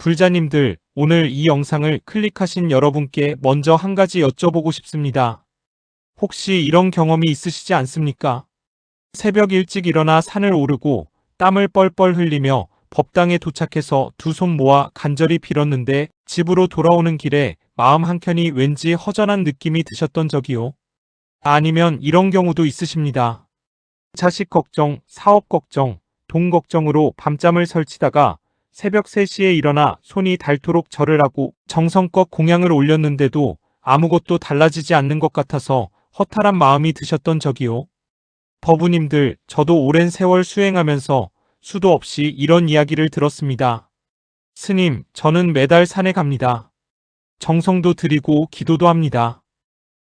불자님들, 오늘 이 영상을 클릭하신 여러분께 먼저 한 가지 여쭤보고 싶습니다. 혹시 이런 경험이 있으시지 않습니까? 새벽 일찍 일어나 산을 오르고 땀을 뻘뻘 흘리며 법당에 도착해서 두 손 모아 간절히 빌었는데 집으로 돌아오는 길에 마음 한켠이 왠지 허전한 느낌이 드셨던 적이요. 아니면 이런 경우도 있으십니다. 자식 걱정, 사업 걱정, 돈 걱정으로 밤잠을 설치다가 새벽 3시에 일어나 손이 닳도록 절을 하고 정성껏 공양을 올렸는데도 아무것도 달라지지 않는 것 같아서 허탈한 마음이 드셨던 적이요. 법우님들, 저도 오랜 세월 수행하면서 수도 없이 이런 이야기를 들었습니다. 스님, 저는 매달 산에 갑니다. 정성도 드리고 기도도 합니다.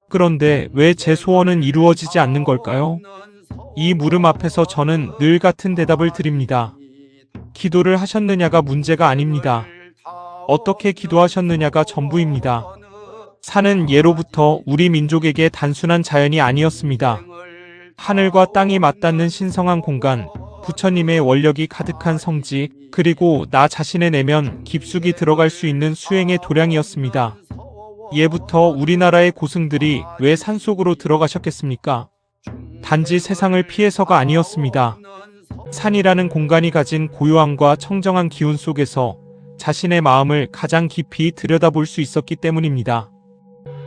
그런데 왜 제 소원은 이루어지지 않는 걸까요? 이 물음 앞에서 저는 늘 같은 대답을 드립니다. 기도를 하셨느냐가 문제가 아닙니다. 어떻게 기도하셨느냐가 전부입니다. 산은 예로부터 우리 민족에게 단순한 자연이 아니었습니다. 하늘과 땅이 맞닿는 신성한 공간, 부처님의 원력이 가득한 성지, 그리고 나 자신의 내면 깊숙이 들어갈 수 있는 수행의 도량이었습니다. 예부터 우리나라의 고승들이 왜 산속으로 들어가셨겠습니까? 단지 세상을 피해서가 아니었습니다. 산이라는 공간이 가진 고요함과 청정한 기운 속에서 자신의 마음을 가장 깊이 들여다볼 수 있었기 때문입니다.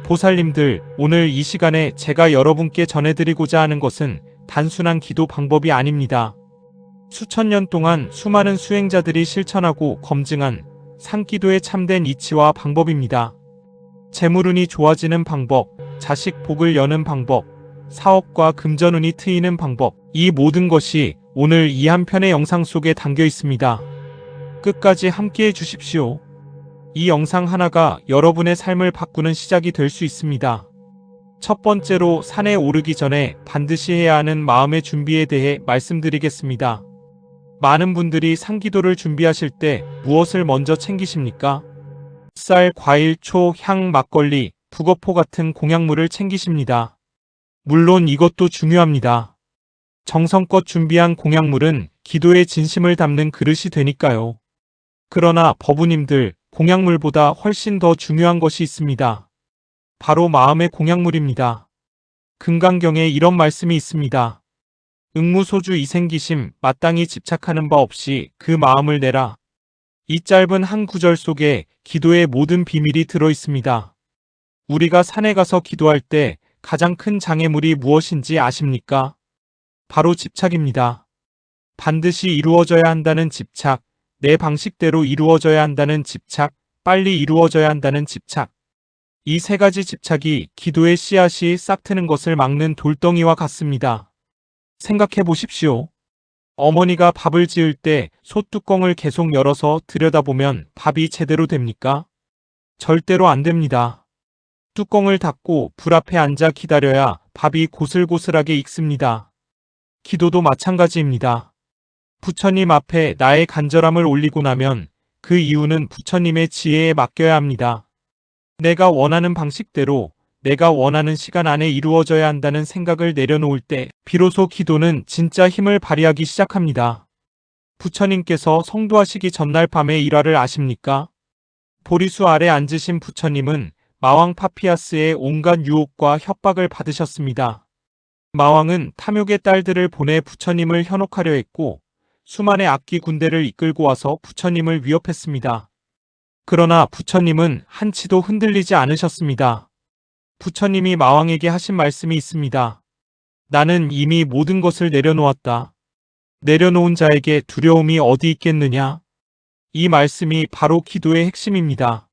보살님들, 오늘 이 시간에 제가 여러분께 전해드리고자 하는 것은 단순한 기도 방법이 아닙니다. 수천 년 동안 수많은 수행자들이 실천하고 검증한 산기도의 참된 이치와 방법입니다. 재물운이 좋아지는 방법, 자식 복을 여는 방법, 사업과 금전운이 트이는 방법, 이 모든 것이 오늘 이 한 편의 영상 속에 담겨 있습니다. 끝까지 함께해 주십시오. 이 영상 하나가 여러분의 삶을 바꾸는 시작이 될 수 있습니다. 첫 번째로 산에 오르기 전에 반드시 해야 하는 마음의 준비에 대해 말씀드리겠습니다. 많은 분들이 산기도를 준비하실 때 무엇을 먼저 챙기십니까? 쌀, 과일, 초, 향, 막걸리, 북어포 같은 공약물을 챙기십니다. 물론 이것도 중요합니다. 정성껏 준비한 공약물은 기도의 진심을 담는 그릇이 되니까요. 그러나 법우님들, 공약물보다 훨씬 더 중요한 것이 있습니다. 바로 마음의 공약물입니다. 금강경에 이런 말씀이 있습니다. 응무소주 이생기심, 마땅히 집착하는 바 없이 그 마음을 내라. 이 짧은 한 구절 속에 기도의 모든 비밀이 들어 있습니다. 우리가 산에 가서 기도할 때 가장 큰 장애물이 무엇인지 아십니까? 바로 집착입니다. 반드시 이루어져야 한다는 집착, 내 방식대로 이루어져야 한다는 집착, 빨리 이루어져야 한다는 집착. 이 세 가지 집착이 기도의 씨앗이 싹트는 것을 막는 돌덩이와 같습니다. 생각해 보십시오. 어머니가 밥을 지을 때 솥뚜껑을 계속 열어서 들여다보면 밥이 제대로 됩니까? 절대로 안 됩니다. 뚜껑을 닫고 불 앞에 앉아 기다려야 밥이 고슬고슬하게 익습니다. 기도도 마찬가지입니다. 부처님 앞에 나의 간절함을 올리고 나면 그 이유는 부처님의 지혜에 맡겨야 합니다. 내가 원하는 방식대로 내가 원하는 시간 안에 이루어져야 한다는 생각을 내려놓을 때 비로소 기도는 진짜 힘을 발휘하기 시작합니다. 부처님께서 성도하시기 전날 밤의 일화를 아십니까? 보리수 아래 앉으신 부처님은 마왕 파피아스의 온갖 유혹과 협박을 받으셨습니다. 마왕은 탐욕의 딸들을 보내 부처님을 현혹하려 했고 수만의 악귀 군대를 이끌고 와서 부처님을 위협했습니다. 그러나 부처님은 한치도 흔들리지 않으셨습니다. 부처님이 마왕에게 하신 말씀이 있습니다. 나는 이미 모든 것을 내려놓았다. 내려놓은 자에게 두려움이 어디 있겠느냐? 이 말씀이 바로 기도의 핵심입니다.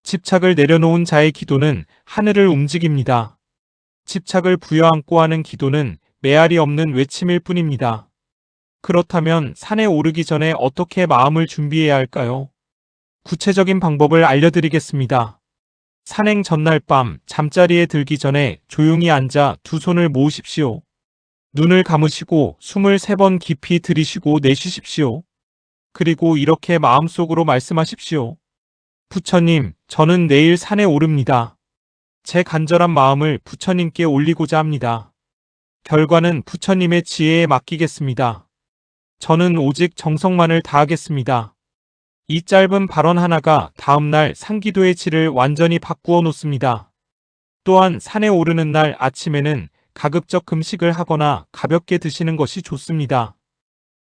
집착을 내려놓은 자의 기도는 하늘을 움직입니다. 집착을 부여안고 하는 기도는 메아리 없는 외침일 뿐입니다. 그렇다면 산에 오르기 전에 어떻게 마음을 준비해야 할까요? 구체적인 방법을 알려드리겠습니다. 산행 전날 밤 잠자리에 들기 전에 조용히 앉아 두 손을 모으십시오. 눈을 감으시고 숨을 3번 깊이 들이쉬고 내쉬십시오. 그리고 이렇게 마음속으로 말씀하십시오. 부처님, 저는 내일 산에 오릅니다. 제 간절한 마음을 부처님께 올리고자 합니다. 결과는 부처님의 지혜에 맡기겠습니다. 저는 오직 정성만을 다하겠습니다. 이 짧은 발언 하나가 다음날 상기도의 질을 완전히 바꾸어 놓습니다. 또한 산에 오르는 날 아침에는 가급적 금식을 하거나 가볍게 드시는 것이 좋습니다.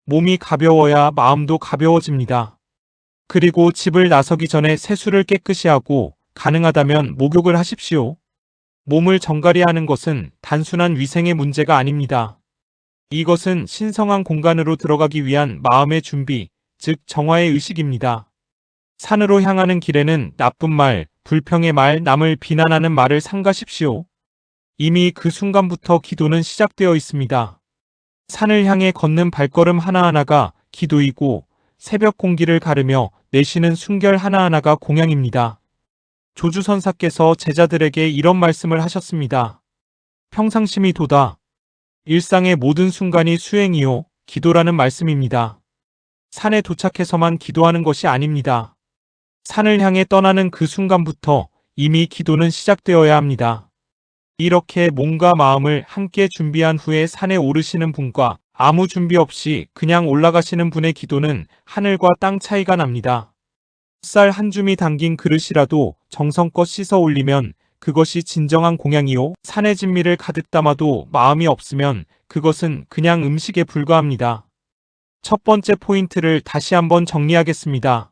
몸이 가벼워야 마음도 가벼워집니다. 그리고 집을 나서기 전에 세수를 깨끗이 하고 가능하다면 목욕을 하십시오. 몸을 정갈이하는 것은 단순한 위생의 문제가 아닙니다. 이것은 신성한 공간으로 들어가기 위한 마음의 준비, 즉 정화의 의식입니다. 산으로 향하는 길에는 나쁜 말, 불평의 말, 남을 비난하는 말을 삼가십시오. 이미 그 순간부터 기도는 시작되어 있습니다. 산을 향해 걷는 발걸음 하나하나가 기도이고 새벽 공기를 가르며 내쉬는 숨결 하나하나가 공양입니다. 조주선사께서 제자들에게 이런 말씀을 하셨습니다. 평상심이 도다. 일상의 모든 순간이 수행이요, 기도라는 말씀입니다. 산에 도착해서만 기도하는 것이 아닙니다. 산을 향해 떠나는 그 순간부터 이미 기도는 시작되어야 합니다. 이렇게 몸과 마음을 함께 준비한 후에 산에 오르시는 분과 아무 준비 없이 그냥 올라가시는 분의 기도는 하늘과 땅 차이가 납니다. 쌀 한 줌이 담긴 그릇이라도 정성껏 씻어 올리면 그것이 진정한 공양이요, 산의 진미를 가득 담아도 마음이 없으면 그것은 그냥 음식에 불과합니다. 첫 번째 포인트를 다시 한번 정리하겠습니다.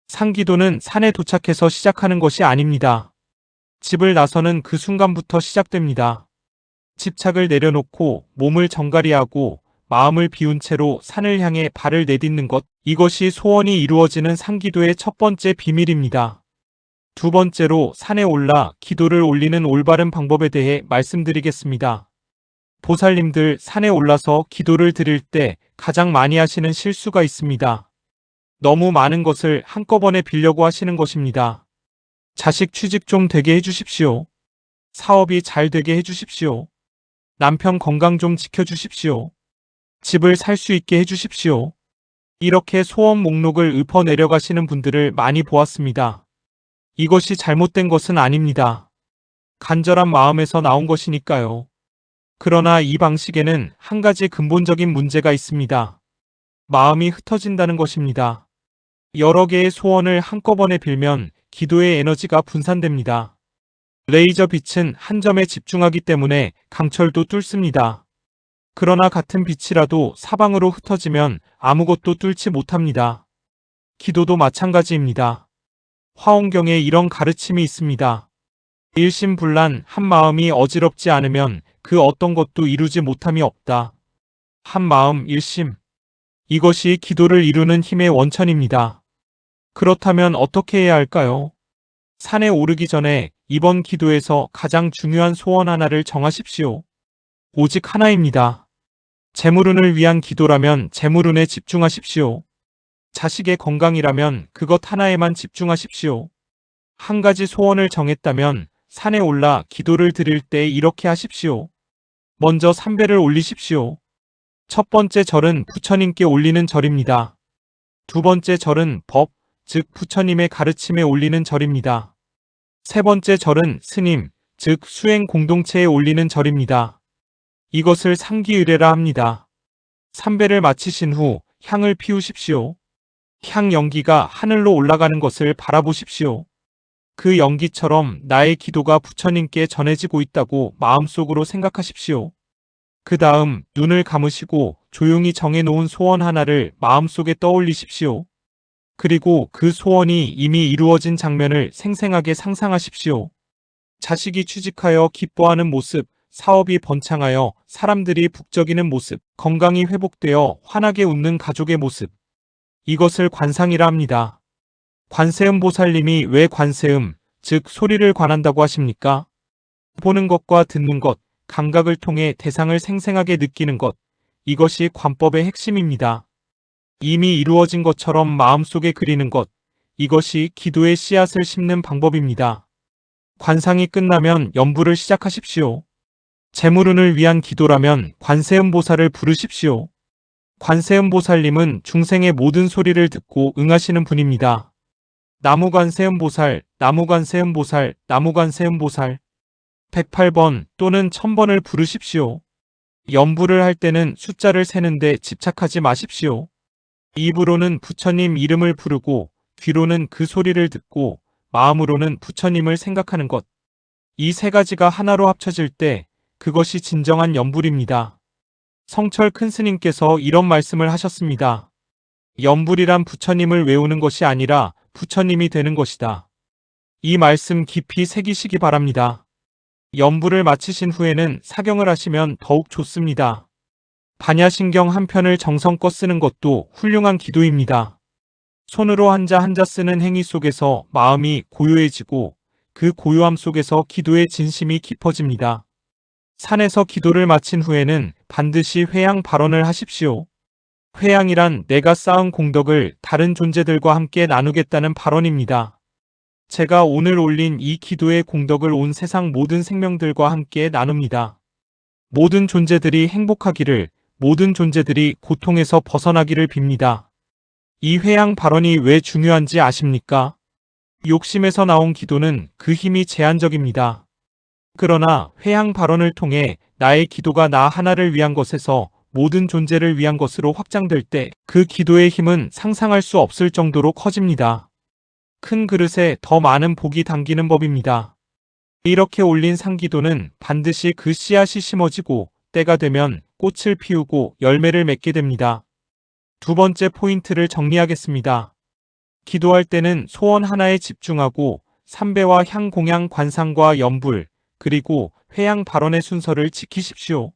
산기도는 산에 도착해서 시작하는 것이 아닙니다. 집을 나서는 그 순간부터 시작됩니다. 집착을 내려놓고 몸을 정갈이하고 마음을 비운 채로 산을 향해 발을 내딛는 것, 이것이 소원이 이루어지는 산기도의 첫 번째 비밀입니다. 두 번째로 산에 올라 기도를 올리는 올바른 방법에 대해 말씀드리겠습니다. 보살님들 산에 올라서 기도를 드릴 때 가장 많이 하시는 실수가 있습니다. 너무 많은 것을 한꺼번에 빌려고 하시는 것입니다. 자식 취직 좀 되게 해주십시오. 사업이 잘 되게 해주십시오. 남편 건강 좀 지켜주십시오. 집을 살 수 있게 해주십시오. 이렇게 소원 목록을 읊어 내려가시는 분들을 많이 보았습니다. 이것이 잘못된 것은 아닙니다. 간절한 마음에서 나온 것이니까요. 그러나 이 방식에는 한 가지 근본적인 문제가 있습니다. 마음이 흩어진다는 것입니다. 여러 개의 소원을 한꺼번에 빌면 기도의 에너지가 분산됩니다. 레이저 빛은 한 점에 집중하기 때문에 강철도 뚫습니다. 그러나 같은 빛이라도 사방으로 흩어지면 아무것도 뚫지 못합니다. 기도도 마찬가지입니다. 화엄경에 이런 가르침이 있습니다. 일심불란 한 마음이 어지럽지 않으면 그 어떤 것도 이루지 못함이 없다. 한 마음 일심. 이것이 기도를 이루는 힘의 원천입니다. 그렇다면 어떻게 해야 할까요? 산에 오르기 전에 이번 기도에서 가장 중요한 소원 하나를 정하십시오. 오직 하나입니다. 재물운을 위한 기도라면 재물운에 집중하십시오. 자식의 건강이라면 그것 하나에만 집중하십시오. 한 가지 소원을 정했다면 산에 올라 기도를 드릴 때 이렇게 하십시오. 먼저 삼배를 올리십시오. 첫 번째 절은 부처님께 올리는 절입니다. 두 번째 절은 법, 즉 부처님의 가르침에 올리는 절입니다. 세 번째 절은 스님, 즉 수행 공동체에 올리는 절입니다. 이것을 삼기의례라 합니다. 삼배를 마치신 후 향을 피우십시오. 향 연기가 하늘로 올라가는 것을 바라보십시오. 그 연기처럼 나의 기도가 부처님께 전해지고 있다고 마음속으로 생각하십시오. 그 다음 눈을 감으시고 조용히 정해놓은 소원 하나를 마음속에 떠올리십시오. 그리고 그 소원이 이미 이루어진 장면을 생생하게 상상하십시오. 자식이 취직하여 기뻐하는 모습, 사업이 번창하여 사람들이 북적이는 모습, 건강이 회복되어 환하게 웃는 가족의 모습. 이것을 관상이라 합니다. 관세음 보살님이 왜 관세음, 즉 소리를 관한다고 하십니까? 보는 것과 듣는 것, 감각을 통해 대상을 생생하게 느끼는 것, 이것이 관법의 핵심입니다. 이미 이루어진 것처럼 마음속에 그리는 것, 이것이 기도의 씨앗을 심는 방법입니다. 관상이 끝나면 연부를 시작하십시오. 재물운을 위한 기도라면 관세음보살을 부르십시오. 관세음보살님은 중생의 모든 소리를 듣고 응하시는 분입니다. 나무관세음보살, 나무관세음보살, 나무관세음보살 108번 또는 1000번을 부르십시오. 연부를 할 때는 숫자를 세는데 집착하지 마십시오. 입으로는 부처님 이름을 부르고 귀로는 그 소리를 듣고 마음으로는 부처님을 생각하는 것. 이 세 가지가 하나로 합쳐질 때 그것이 진정한 염불입니다. 성철 큰 스님께서 이런 말씀을 하셨습니다. 염불이란 부처님을 외우는 것이 아니라 부처님이 되는 것이다. 이 말씀 깊이 새기시기 바랍니다. 염불을 마치신 후에는 사경을 하시면 더욱 좋습니다. 반야신경 한 편을 정성껏 쓰는 것도 훌륭한 기도입니다. 손으로 한자 한자 쓰는 행위 속에서 마음이 고요해지고 그 고요함 속에서 기도의 진심이 깊어집니다. 산에서 기도를 마친 후에는 반드시 회양 발언을 하십시오. 회양이란 내가 쌓은 공덕을 다른 존재들과 함께 나누겠다는 발언입니다. 제가 오늘 올린 이 기도의 공덕을 온 세상 모든 생명들과 함께 나눕니다. 모든 존재들이 행복하기를, 모든 존재들이 고통에서 벗어나기를 빕니다. 이 회양 발언이 왜 중요한지 아십니까? 욕심에서 나온 기도는 그 힘이 제한적입니다. 그러나 회양 발언을 통해 나의 기도가 나 하나를 위한 것에서 모든 존재를 위한 것으로 확장될 때 그 기도의 힘은 상상할 수 없을 정도로 커집니다. 큰 그릇에 더 많은 복이 담기는 법입니다. 이렇게 올린 상기도는 반드시 그 씨앗이 심어지고 때가 되면 꽃을 피우고 열매를 맺게 됩니다. 두 번째 포인트를 정리하겠습니다. 기도할 때는 소원 하나에 집중하고 삼배와 향 공양 관상과 염불, 그리고 회양 발언의 순서를 지키십시오.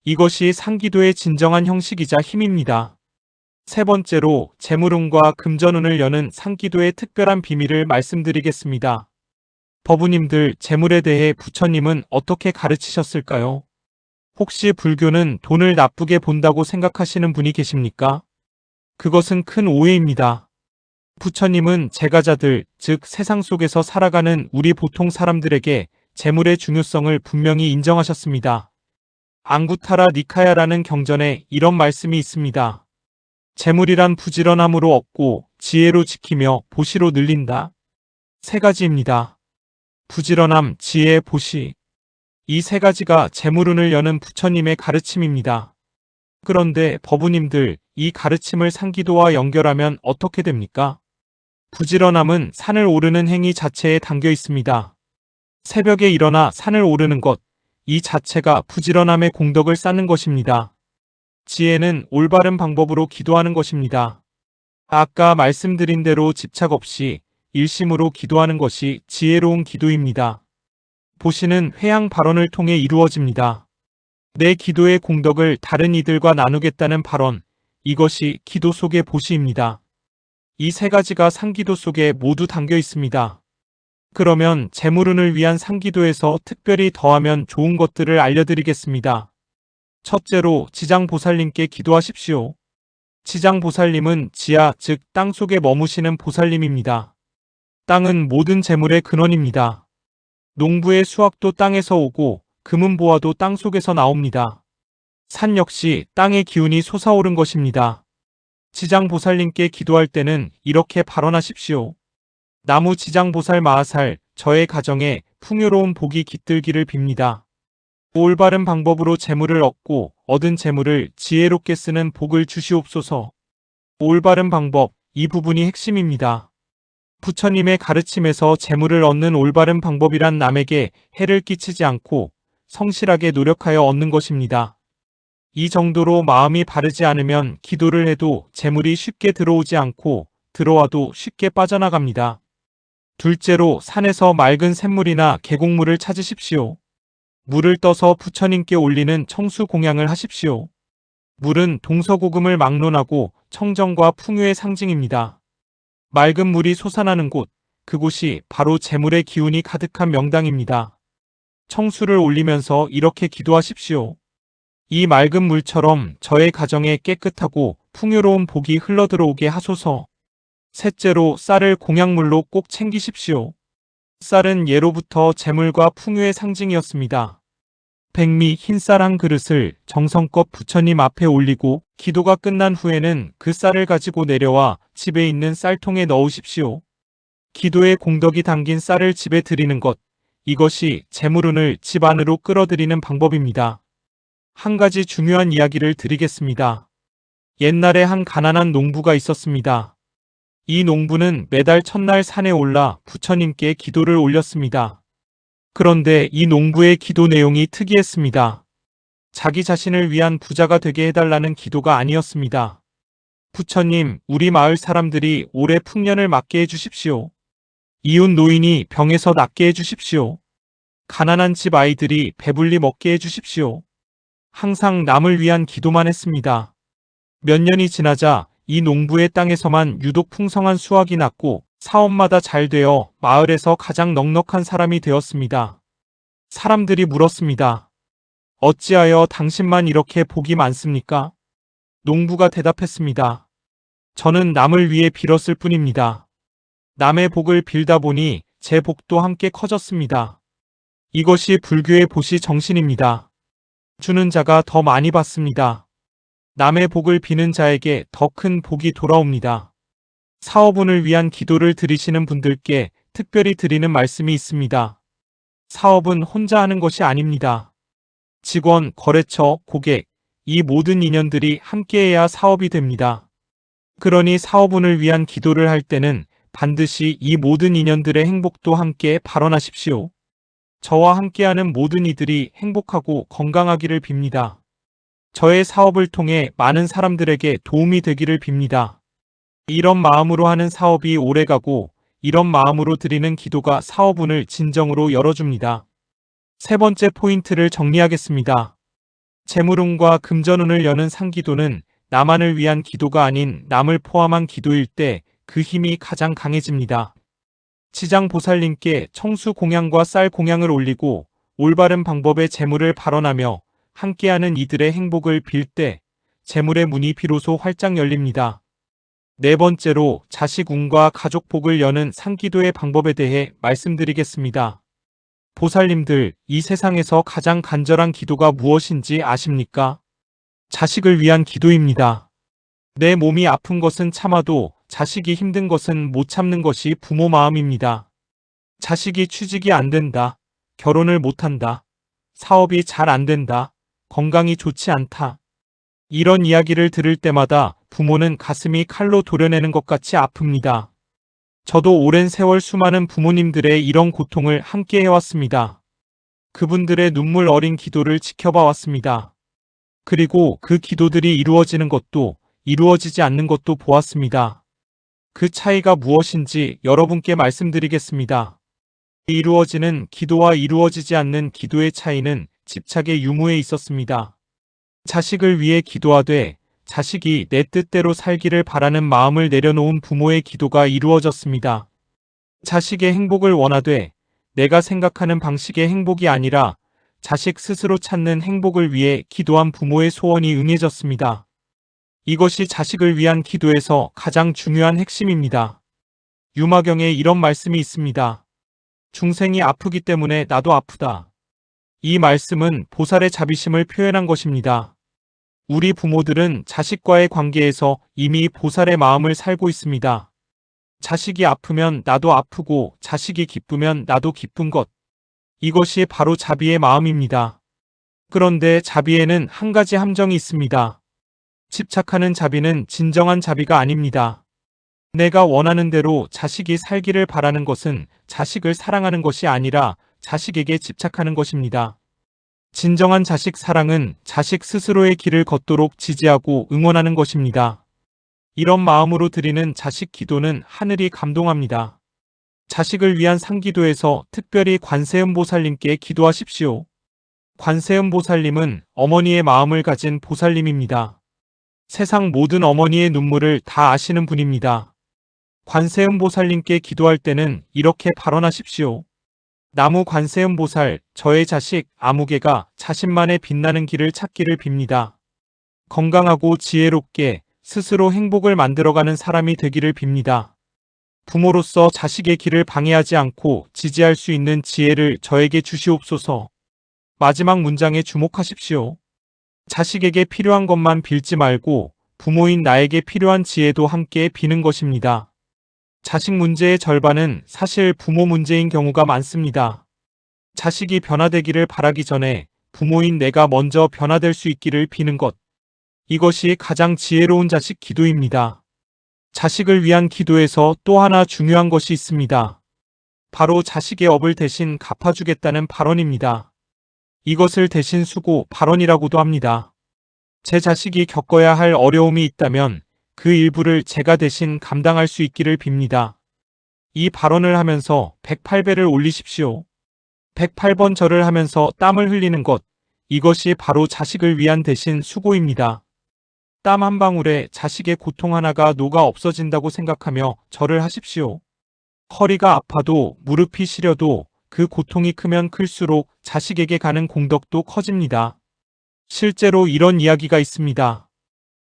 이것이 상기도의 진정한 형식이자 힘입니다. 세 번째로 재물운과 금전운을 여는 상기도의 특별한 비밀을 말씀드리겠습니다. 법우님들, 재물에 대해 부처님은 어떻게 가르치셨을까요? 혹시 불교는 돈을 나쁘게 본다고 생각하시는 분이 계십니까? 그것은 큰 오해입니다. 부처님은 제가자들, 즉 세상 속에서 살아가는 우리 보통 사람들에게 재물의 중요성을 분명히 인정하셨습니다. 앙구타라 니카야라는 경전에 이런 말씀이 있습니다. 재물이란 부지런함으로 얻고 지혜로 지키며 보시로 늘린다. 세 가지입니다. 부지런함, 지혜, 보시. 이 세 가지가 재물운을 여는 부처님의 가르침입니다. 그런데 법우님들, 이 가르침을 상기도와 연결하면 어떻게 됩니까? 부지런함은 산을 오르는 행위 자체에 담겨 있습니다. 새벽에 일어나 산을 오르는 것, 이 자체가 부지런함의 공덕을 쌓는 것입니다. 지혜는 올바른 방법으로 기도하는 것입니다. 아까 말씀드린 대로 집착 없이 일심으로 기도하는 것이 지혜로운 기도입니다. 보시는 회양 발언을 통해 이루어집니다. 내 기도의 공덕을 다른 이들과 나누겠다는 발언, 이것이 기도 속의 보시입니다. 이 세 가지가 상기도 속에 모두 담겨 있습니다. 그러면 재물운을 위한 상기도에서 특별히 더하면 좋은 것들을 알려드리겠습니다. 첫째로 지장보살님께 기도하십시오. 지장보살님은 지하, 즉 땅 속에 머무시는 보살님입니다. 땅은 모든 재물의 근원입니다. 농부의 수확도 땅에서 오고 금은 보화도 땅 속에서 나옵니다. 산 역시 땅의 기운이 솟아오른 것입니다. 지장보살님께 기도할 때는 이렇게 발언하십시오. 나무 지장보살 마하살, 저의 가정에 풍요로운 복이 깃들기를 빕니다. 올바른 방법으로 재물을 얻고 얻은 재물을 지혜롭게 쓰는 복을 주시옵소서. 올바른 방법, 이 부분이 핵심입니다. 부처님의 가르침에서 재물을 얻는 올바른 방법이란 남에게 해를 끼치지 않고 성실하게 노력하여 얻는 것입니다. 이 정도로 마음이 바르지 않으면 기도를 해도 재물이 쉽게 들어오지 않고 들어와도 쉽게 빠져나갑니다. 둘째로 산에서 맑은 샘물이나 계곡물을 찾으십시오. 물을 떠서 부처님께 올리는 청수 공양을 하십시오. 물은 동서고금을 막론하고 청정과 풍요의 상징입니다. 맑은 물이 솟아나는 곳, 그곳이 바로 재물의 기운이 가득한 명당입니다. 청수를 올리면서 이렇게 기도하십시오. 이 맑은 물처럼 저의 가정에 깨끗하고 풍요로운 복이 흘러들어오게 하소서. 셋째로 쌀을 공양물로 꼭 챙기십시오. 쌀은 예로부터 재물과 풍요의 상징이었습니다. 백미 흰쌀 한 그릇을 정성껏 부처님 앞에 올리고 기도가 끝난 후에는 그 쌀을 가지고 내려와 집에 있는 쌀통에 넣으십시오. 기도의 공덕이 담긴 쌀을 집에 드리는 것, 이것이 재물운을 집 안으로 끌어들이는 방법입니다. 한 가지 중요한 이야기를 드리겠습니다. 옛날에 한 가난한 농부가 있었습니다. 이 농부는 매달 첫날 산에 올라 부처님께 기도를 올렸습니다. 그런데 이 농부의 기도 내용이 특이했습니다. 자기 자신을 위한 부자가 되게 해달라는 기도가 아니었습니다. 부처님, 우리 마을 사람들이 올해 풍년을 맞게 해주십시오. 이웃 노인이 병에서 낫게 해주십시오. 가난한 집 아이들이 배불리 먹게 해주십시오. 항상 남을 위한 기도만 했습니다. 몇 년이 지나자 이 농부의 땅에서만 유독 풍성한 수확이 났고 사업마다 잘 되어 마을에서 가장 넉넉한 사람이 되었습니다. 사람들이 물었습니다. 어찌하여 당신만 이렇게 복이 많습니까? 농부가 대답했습니다. 저는 남을 위해 빌었을 뿐입니다. 남의 복을 빌다 보니 제 복도 함께 커졌습니다. 이것이 불교의 보시 정신입니다. 주는 자가 더 많이 받습니다. 남의 복을 비는 자에게 더 큰 복이 돌아옵니다. 사업운을 위한 기도를 드리시는 분들께 특별히 드리는 말씀이 있습니다. 사업은 혼자 하는 것이 아닙니다. 직원, 거래처, 고객, 이 모든 인연들이 함께해야 사업이 됩니다. 그러니 사업운을 위한 기도를 할 때는 반드시 이 모든 인연들의 행복도 함께 발언하십시오. 저와 함께하는 모든 이들이 행복하고 건강하기를 빕니다. 저의 사업을 통해 많은 사람들에게 도움이 되기를 빕니다. 이런 마음으로 하는 사업이 오래가고 이런 마음으로 드리는 기도가 사업운을 진정으로 열어줍니다. 세 번째 포인트를 정리하겠습니다. 재물운과 금전운을 여는 상기도는 나만을 위한 기도가 아닌 남을 포함한 기도일 때 그 힘이 가장 강해집니다. 지장보살님께 청수 공양과 쌀 공양을 올리고 올바른 방법의 재물을 발언하며 함께하는 이들의 행복을 빌 때 재물의 문이 비로소 활짝 열립니다. 네 번째로 자식운과 가족복을 여는 상기도의 방법에 대해 말씀드리겠습니다. 보살님들, 이 세상에서 가장 간절한 기도가 무엇인지 아십니까? 자식을 위한 기도입니다. 내 몸이 아픈 것은 참아도 자식이 힘든 것은 못 참는 것이 부모 마음입니다. 자식이 취직이 안 된다. 결혼을 못 한다. 사업이 잘 안 된다. 건강이 좋지 않다. 이런 이야기를 들을 때마다 부모는 가슴이 칼로 도려내는 것 같이 아픕니다. 저도 오랜 세월 수많은 부모님들의 이런 고통을 함께 해왔습니다. 그분들의 눈물 어린 기도를 지켜봐 왔습니다. 그리고 그 기도들이 이루어지는 것도 이루어지지 않는 것도 보았습니다. 그 차이가 무엇인지 여러분께 말씀드리겠습니다. 이루어지는 기도와 이루어지지 않는 기도의 차이는 집착의 유무에 있었습니다. 자식을 위해 기도하되 자식이 내 뜻대로 살기를 바라는 마음을 내려놓은 부모의 기도가 이루어졌습니다. 자식의 행복을 원하되 내가 생각하는 방식의 행복이 아니라 자식 스스로 찾는 행복을 위해 기도한 부모의 소원이 응해졌습니다. 이것이 자식을 위한 기도에서 가장 중요한 핵심입니다. 유마경에 이런 말씀이 있습니다. 중생이 아프기 때문에 나도 아프다. 이 말씀은 보살의 자비심을 표현한 것입니다. 우리 부모들은 자식과의 관계에서 이미 보살의 마음을 살고 있습니다. 자식이 아프면 나도 아프고 자식이 기쁘면 나도 기쁜 것. 이것이 바로 자비의 마음입니다. 그런데 자비에는 한 가지 함정이 있습니다. 집착하는 자비는 진정한 자비가 아닙니다. 내가 원하는 대로 자식이 살기를 바라는 것은 자식을 사랑하는 것이 아니라 자식에게 집착하는 것입니다. 진정한 자식 사랑은 자식 스스로의 길을 걷도록 지지하고 응원하는 것입니다. 이런 마음으로 드리는 자식 기도는 하늘이 감동합니다. 자식을 위한 상기도에서 특별히 관세음보살님께 기도하십시오. 관세음보살님은 어머니의 마음을 가진 보살님입니다. 세상 모든 어머니의 눈물을 다 아시는 분입니다. 관세음보살님께 기도할 때는 이렇게 발언하십시오. 나무 관세음보살, 저의 자식 아무개가 자신만의 빛나는 길을 찾기를 빕니다. 건강하고 지혜롭게 스스로 행복을 만들어가는 사람이 되기를 빕니다. 부모로서 자식의 길을 방해하지 않고 지지할 수 있는 지혜를 저에게 주시옵소서. 마지막 문장에 주목하십시오. 자식에게 필요한 것만 빌지 말고 부모인 나에게 필요한 지혜도 함께 비는 것입니다. 자식 문제의 절반은 사실 부모 문제인 경우가 많습니다. 자식이 변화되기를 바라기 전에 부모인 내가 먼저 변화될 수 있기를 비는 것. 이것이 가장 지혜로운 자식 기도입니다. 자식을 위한 기도에서 또 하나 중요한 것이 있습니다. 바로 자식의 업을 대신 갚아주겠다는 발언입니다. 이것을 대신 수고 발언이라고도 합니다. 제 자식이 겪어야 할 어려움이 있다면 그 일부를 제가 대신 감당할 수 있기를 빕니다. 이 발언을 하면서 108배를 올리십시오. 108번 절을 하면서 땀을 흘리는 것, 이것이 바로 자식을 위한 대신 수고입니다. 땀 한 방울에 자식의 고통 하나가 녹아 없어진다고 생각하며 절을 하십시오. 허리가 아파도 무릎이 시려도 그 고통이 크면 클수록 자식에게 가는 공덕도 커집니다. 실제로 이런 이야기가 있습니다.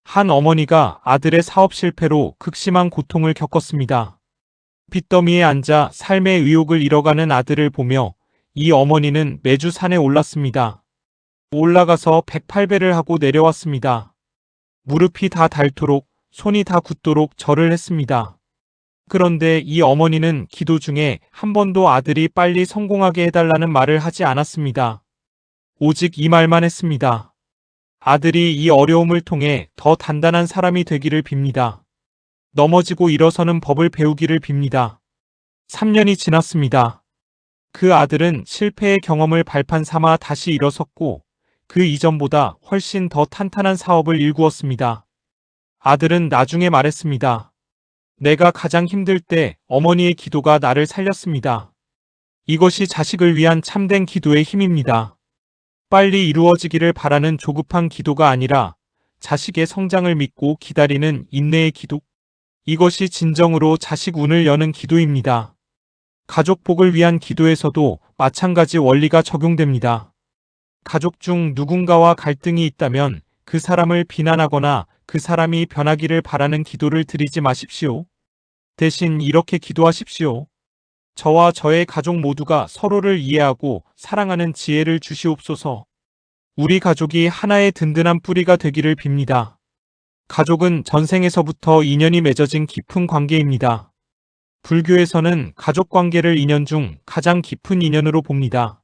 한 어머니가 아들의 사업 실패로 극심한 고통을 겪었습니다. 빚더미에 앉아 삶의 의욕을 잃어가는 아들을 보며 이 어머니는 매주 산에 올랐습니다. 올라가서 108배를 하고 내려왔습니다. 무릎이 다 닳도록, 손이 다 굳도록 절을 했습니다. 그런데 이 어머니는 기도 중에 한 번도 아들이 빨리 성공하게 해달라는 말을 하지 않았습니다. 오직 이 말만 했습니다. 아들이 이 어려움을 통해 더 단단한 사람이 되기를 빕니다. 넘어지고 일어서는 법을 배우기를 빕니다. 3년이 지났습니다. 그 아들은 실패의 경험을 발판 삼아 다시 일어섰고 그 이전보다 훨씬 더 탄탄한 사업을 일구었습니다. 아들은 나중에 말했습니다. 내가 가장 힘들 때 어머니의 기도가 나를 살렸습니다. 이것이 자식을 위한 참된 기도의 힘입니다. 빨리 이루어지기를 바라는 조급한 기도가 아니라 자식의 성장을 믿고 기다리는 인내의 기도. 이것이 진정으로 자식 운을 여는 기도입니다. 가족 복을 위한 기도에서도 마찬가지 원리가 적용됩니다. 가족 중 누군가와 갈등이 있다면 그 사람을 비난하거나 그 사람이 변하기를 바라는 기도를 드리지 마십시오. 대신 이렇게 기도하십시오. 저와 저의 가족 모두가 서로를 이해하고 사랑하는 지혜를 주시옵소서. 우리 가족이 하나의 든든한 뿌리가 되기를 빕니다. 가족은 전생에서부터 인연이 맺어진 깊은 관계입니다. 불교에서는 가족 관계를 인연 중 가장 깊은 인연으로 봅니다.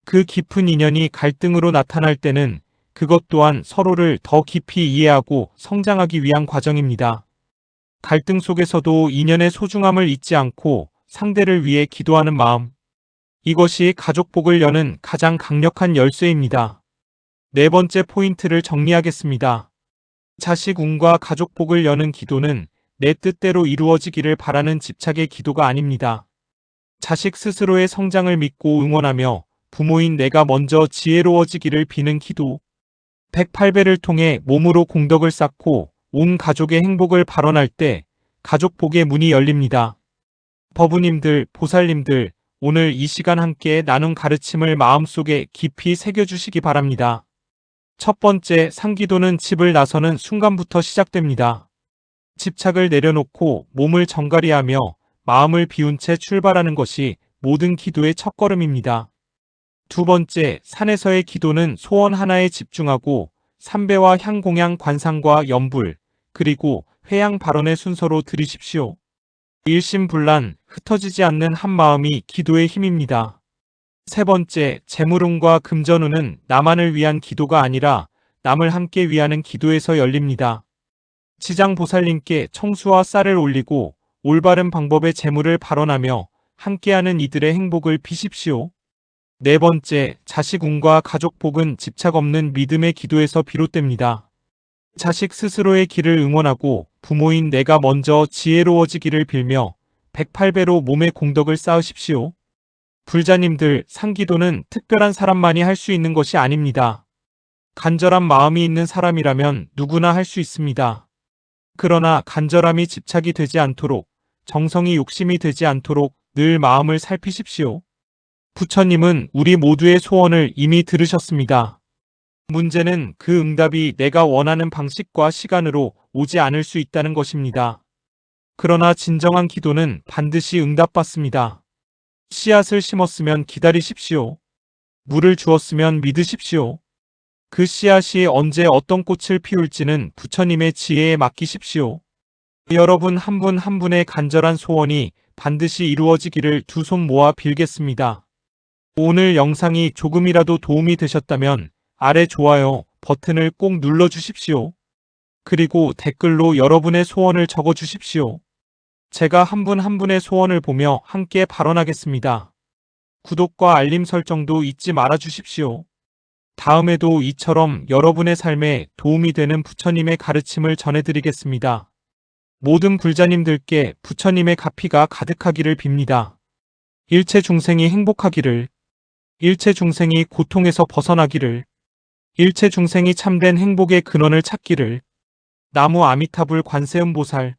그 깊은 인연이 갈등으로 나타날 때는 그것 또한 서로를 더 깊이 이해하고 성장하기 위한 과정입니다. 갈등 속에서도 인연의 소중함을 잊지 않고 상대를 위해 기도하는 마음. 이것이 가족 복을 여는 가장 강력한 열쇠입니다. 네 번째 포인트를 정리하겠습니다. 자식 운과 가족 복을 여는 기도는 내 뜻대로 이루어지기를 바라는 집착의 기도가 아닙니다. 자식 스스로의 성장을 믿고 응원하며 부모인 내가 먼저 지혜로워지기를 비는 기도. 108배를 통해 몸으로 공덕을 쌓고 온 가족의 행복을 발언할 때 가족 복의 문이 열립니다. 법우님들, 보살님들, 오늘 이 시간 함께 나눈 가르침을 마음속에 깊이 새겨주시기 바랍니다. 첫 번째, 상기도는 집을 나서는 순간부터 시작됩니다. 집착을 내려놓고 몸을 정갈이하며 마음을 비운 채 출발하는 것이 모든 기도의 첫걸음입니다. 두 번째, 산에서의 기도는 소원 하나에 집중하고 삼배와 향공양 관상과 염불, 그리고 회양 발언의 순서로 드리십시오. 일심불란, 흩어지지 않는 한마음이 기도의 힘입니다. 세 번째, 재물운과 금전운은 나만을 위한 기도가 아니라 남을 함께 위하는 기도에서 열립니다. 지장보살님께 청수와 쌀을 올리고 올바른 방법의 재물을 발언하며 함께하는 이들의 행복을 비십시오. 네 번째, 자식 운과 가족 복은 집착 없는 믿음의 기도에서 비롯됩니다. 자식 스스로의 길을 응원하고 부모인 내가 먼저 지혜로워지기를 빌며 108배로 몸의 공덕을 쌓으십시오. 불자님들, 상기도는 특별한 사람만이 할 수 있는 것이 아닙니다. 간절한 마음이 있는 사람이라면 누구나 할 수 있습니다. 그러나 간절함이 집착이 되지 않도록, 정성이 욕심이 되지 않도록 늘 마음을 살피십시오. 부처님은 우리 모두의 소원을 이미 들으셨습니다. 문제는 그 응답이 내가 원하는 방식과 시간으로 오지 않을 수 있다는 것입니다. 그러나 진정한 기도는 반드시 응답받습니다. 씨앗을 심었으면 기다리십시오. 물을 주었으면 믿으십시오. 그 씨앗이 언제 어떤 꽃을 피울지는 부처님의 지혜에 맡기십시오. 여러분 한 분 한 분의 간절한 소원이 반드시 이루어지기를 두 손 모아 빌겠습니다. 오늘 영상이 조금이라도 도움이 되셨다면 아래 좋아요 버튼을 꼭 눌러주십시오. 그리고 댓글로 여러분의 소원을 적어 주십시오. 제가 한 분 한 분의 소원을 보며 함께 발언하겠습니다. 구독과 알림 설정도 잊지 말아 주십시오. 다음에도 이처럼 여러분의 삶에 도움이 되는 부처님의 가르침을 전해드리겠습니다. 모든 불자님들께 부처님의 가피가 가득하기를 빕니다. 일체 중생이 행복하기를, 일체 중생이 고통에서 벗어나기를, 일체 중생이 참된 행복의 근원을 찾기를, 나무 아미타불 관세음보살